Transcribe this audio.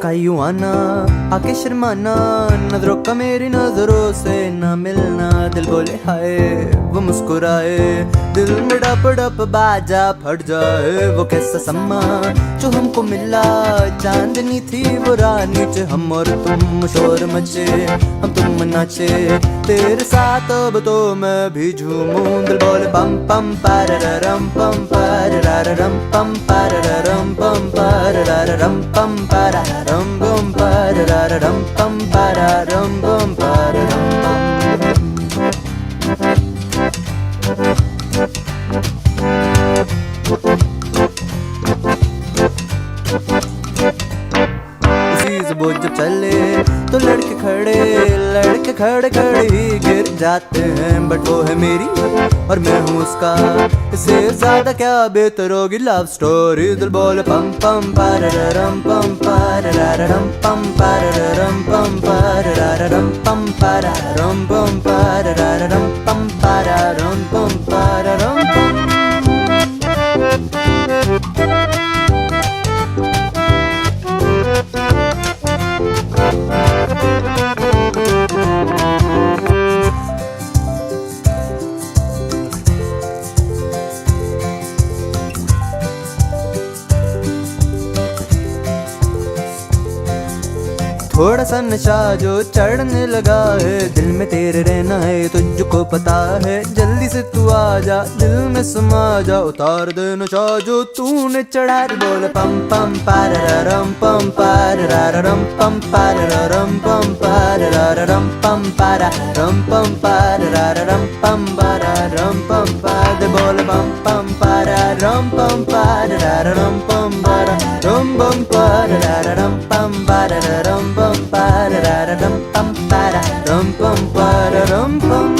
का यूं आना, आके शर्माना, नजरों का मेरी नजरों से ना मिलना। दिल बोले हाय वो मुस्कुराए, दिल में डप डप बाजा फट जाए। वो कैसा समा जो हमको मिला, चांदनी थी वो रानी च, हम और तुम शोर मचे, हम तुम नाचे। तेरे साथ अब तो मैं भी झूमूं। दिल बोले पम पम पाररम पम पाररम पम पाररम पम पाररम पम पाररम पम पाररम पम पाररम पम पाररम पम। वो जब चले तो लड़के खड़े खड़े ही गिर जाते हैं। बट वो है मेरी और मैं हूँ उसका, इससे ज्यादा क्या बेहतर होगी लव स्टोरी। दिल बोले पम पम पाररम पम पाररम पम पाररम पम पाररम पम पाररम पम पाररम पम पाररम पम पाररम पम। थोड़ा सा नशा जो चढ़ने लगा है, दिल में तेरे रहना है तुझको पता है। जल्दी से तू आ जा, दिल में समा जा, उतार दे नशा जो तूने चढ़ा। बोले पम पम पाररम पम पाररम पम पाररम पम पाररम पम पाररम पम पाररम पम पाररम पम पार। बोले पम पम पाररम पम पाररम पम पाररम पम पाररम पम पाररम pam pararam pam pararam pam pararam pam।